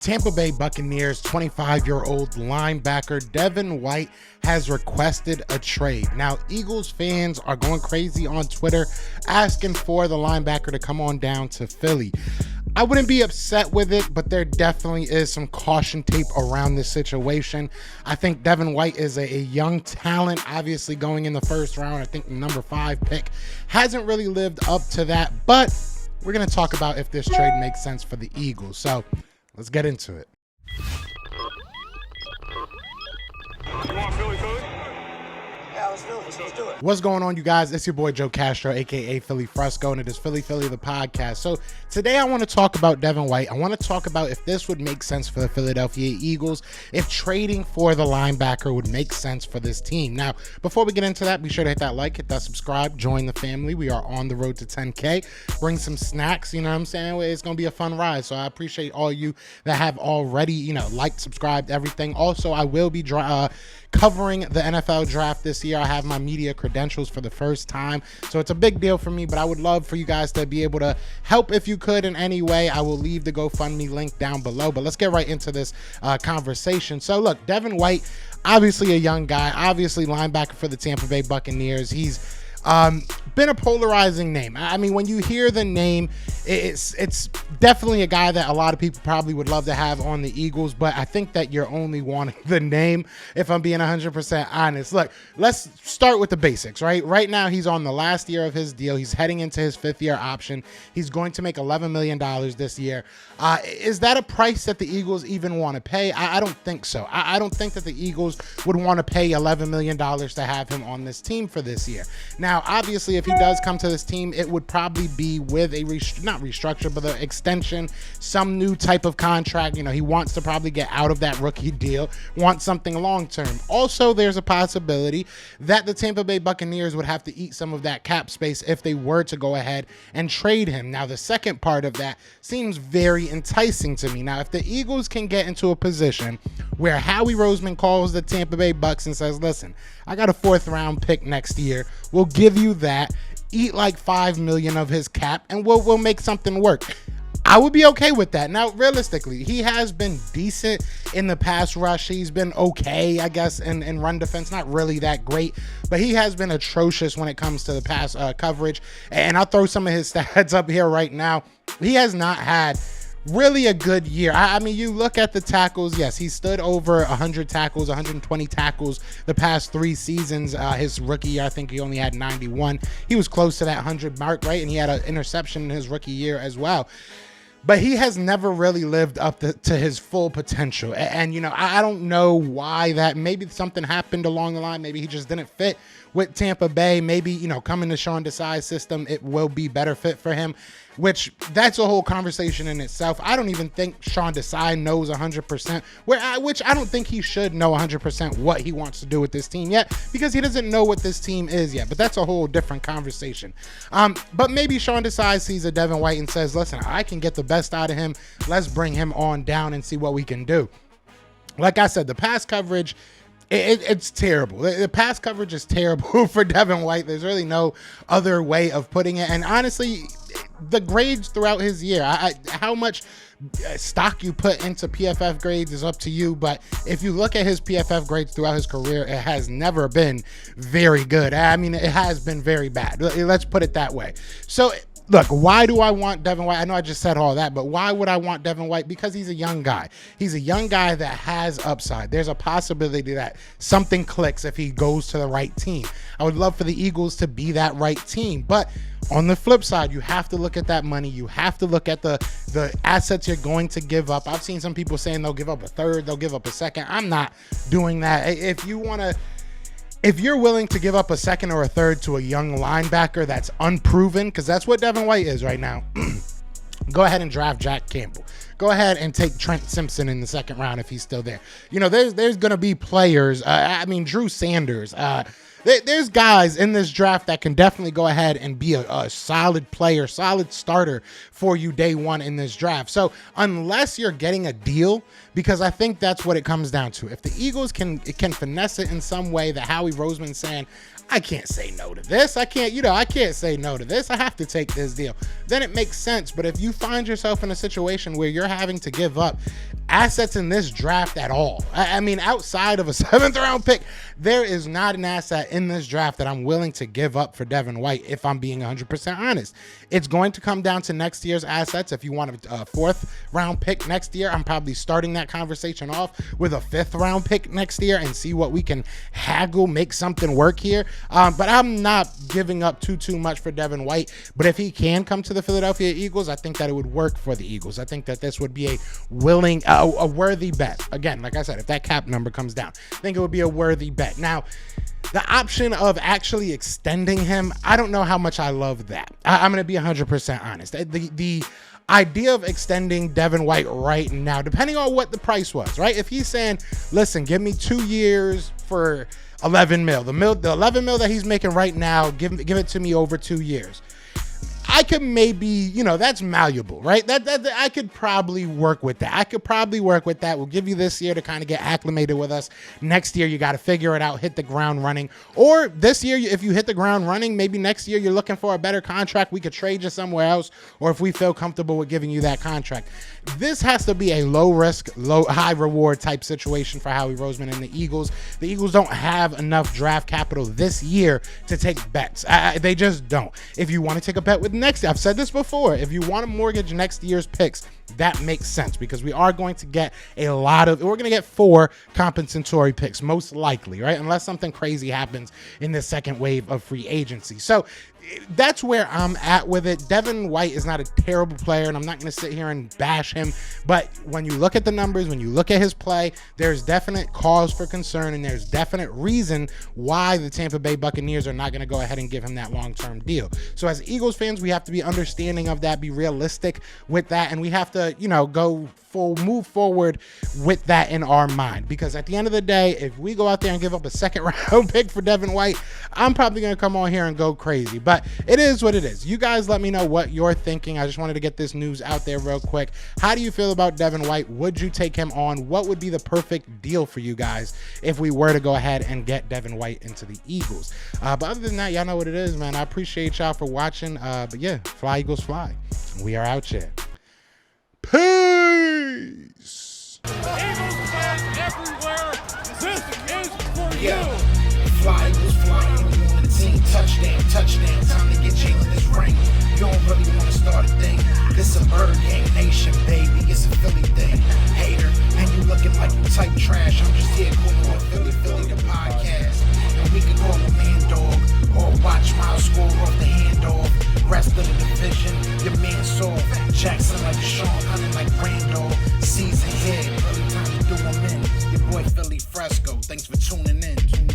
Tampa Bay Buccaneers 25-year-old linebacker Devin White has requested a trade. Now, Eagles fans are going crazy on Twitter asking for the linebacker to come on down to Philly. I wouldn't be upset with it, but there definitely is some caution tape around this situation. I think Devin White is a young talent, obviously going in the first round. I think the number 5 pick hasn't really lived up to that, but we're going to talk about if this trade makes sense for the Eagles. So let's get into it. You want Philly? Yeah, let's do it. Let's do it. What's going on, you guys? It's your boy Joe Castro, aka Philly Fresco, and it is Philly the podcast. So today I want to talk about Devin White. I want to talk about if this would make sense for the Philadelphia Eagles, if trading for the linebacker would make sense for this team. Now, before we get into that, be sure to hit that like, hit that subscribe, join the family. We are on the road to 10K. Bring some snacks, you know what I'm saying? It's going to be a fun ride. So I appreciate all you that have already, liked, subscribed, everything. Also, I will be covering the NFL draft this year. I have my media credentials for the first time, so it's a big deal for me, but I would love for you guys to be able to help if you could in any way. I will leave the GoFundMe link down below, but let's get right into this conversation. So look, Devin White, obviously a young guy, obviously linebacker for the Tampa Bay Buccaneers. He's been a polarizing name. I mean, when you hear the name, it's definitely a guy that a lot of people probably would love to have on the Eagles, but I think that you're only wanting the name, if I'm being 100% honest. Look, let's start with the basics, right? Right now, he's on the last year of his deal. He's heading into his 5th-year option. He's going to make $11 million this year. Is that a price that the Eagles even want to pay? I don't think so. I don't think that the Eagles would want to pay $11 million to have him on this team for this year. Now, obviously, if he does come to this team, it would probably be with a not restructure, but an extension, some new type of contract. He wants to probably get out of that rookie deal, wants something long-term. Also, there's a possibility that the Tampa Bay Buccaneers would have to eat some of that cap space if they were to go ahead and trade him. Now, the second part of that seems very enticing to me. Now, if the Eagles can get into a position where Howie Roseman calls the Tampa Bay Bucs and says, listen, I got a 4th-round pick next year. We'll give you that, eat like $5 million of his cap, and we'll make something work. I would be okay with that. Now, realistically, he has been decent in the pass rush. He's been okay, I guess, in run defense. Not really that great, but he has been atrocious when it comes to the pass coverage. And I'll throw some of his stats up here right now. He has not had really a good year. I mean, you look at the tackles. Yes, he stood over 100 tackles, 120 tackles the past 3 seasons. His rookie year, I think he only had 91. He was close to that 100 mark, right? And he had an interception in his rookie year as well. But he has never really lived up to his full potential. And I don't know why that. Maybe something happened along the line. Maybe he just didn't fit with Tampa Bay. Maybe, coming to Sean Desai's system, it will be better fit for him, which that's a whole conversation in itself. I don't even think Sean Desai knows 100%, which I don't think he should know 100% what he wants to do with this team yet, because he doesn't know what this team is yet. But that's a whole different conversation. But maybe Sean Desai sees a Devin White and says, listen, I can get the best out of him. Let's bring him on down and see what we can do. Like I said, the pass coverage, it's terrible. The pass coverage is terrible for Devin White. There's really no other way of putting it. And honestly, the grades throughout his year, how much stock you put into PFF grades is up to you. But if you look at his PFF grades throughout his career, it has never been very good. I mean, it has been very bad. Let's put it that way. So look, why do I want Devin White? I know I just said all that, but why would I want Devin White? Because he's a young guy. He's a young guy that has upside. There's a possibility that something clicks if he goes to the right team. I would love for the Eagles to be that right team. But on the flip side, you have to look at that money. You have to look at the assets you're going to give up. I've seen some people saying they'll give up a 3rd, they'll give up a 2nd. I'm not doing that. If you're willing to give up a 2nd or a 3rd to a young linebacker that's unproven, because that's what Devin White is right now, go ahead and draft Jack Campbell. Go ahead and take Trent Simpson in the 2nd round if he's still there. There's going to be players. Drew Sanders. There's guys in this draft that can definitely go ahead and be a solid player, solid starter for you day one in this draft. So unless you're getting a deal, because I think that's what it comes down to. If the Eagles can finesse it in some way that Howie Roseman's saying, I can't say no to this. I can't say no to this. I have to take this deal. Then it makes sense. But if you find yourself in a situation where you're having to give up assets in this draft at all, I mean, outside of a 7th round pick, there is not an asset in this draft that I'm willing to give up for Devin White, if I'm being 100% honest. It's going to come down to next year's assets. If you want a 4th round pick next year, I'm probably starting that conversation off with a 5th round pick next year and see what we can haggle, make something work here. But I'm not giving up too much for Devin White. But if he can come to the Philadelphia Eagles, I think that it would work for the Eagles. I think that this would be a worthy bet. Again, like I said, if that cap number comes down, I think it would be a worthy bet. Now, the option of actually extending him, I don't know how much I love that. I'm going to be 100% honest. The idea of extending Devin White right now, depending on what the price was, right? If he's saying, listen, give me 2 years for 11 mil, the 11 mil that he's making right now, give it to me over 2 years. I could maybe, that's malleable, right? That I could probably work with that. We'll give you this year to kind of get acclimated with us. Next year, you got to figure it out, hit the ground running. Or this year, if you hit the ground running, maybe next year you're looking for a better contract. We could trade you somewhere else, or if we feel comfortable with giving you that contract. This has to be a low risk, high reward type situation for Howie Roseman and the Eagles. The Eagles don't have enough draft capital this year to take bets. They just don't. If you want to take a bet with next year, I've said this before, if you want to mortgage next year's picks, that makes sense because we are going to get we're going to get 4 compensatory picks, most likely, right? Unless something crazy happens in the second wave of free agency. So that's where I'm at with it. Devin White is not a terrible player, and I'm not going to sit here and bash him. But when you look at the numbers, when you look at his play, there's definite cause for concern, and there's definite reason why the Tampa Bay Buccaneers are not going to go ahead and give him that long-term deal. So as Eagles fans, we have to be understanding of that, be realistic with that, and we have to, move forward with that in our mind. Because at the end of the day, if we go out there and give up a 2nd round pick for Devin White, I'm probably going to come on here and go crazy. But it is what it is. You guys let me know what you're thinking. I just wanted to get this news out there real quick. How do you feel about Devin White? Would you take him on? What would be the perfect deal for you guys if we were to go ahead and get Devin White into the Eagles? But other than that, y'all know what it is, man. I appreciate y'all for watching. But yeah, fly Eagles fly. We are out here. Peace. Eagles fans everywhere, this is for you. Fly Eagles fly. You on the team. Touchdown. Time to get Jalen this ring. You don't really want to start a thing. This a Bird Gang Nation, baby. It's a Philly thing. Hater, and you looking like you type trash. I'm just here calling on Philly the podcast. And we can call a man dog or watch Miles score off the handoff. Rest of the division, your man saw Jackson like Sean, hunting like Randall. Season hit, early time to do him in. Your boy Philly Fresco. Thanks for tuning in.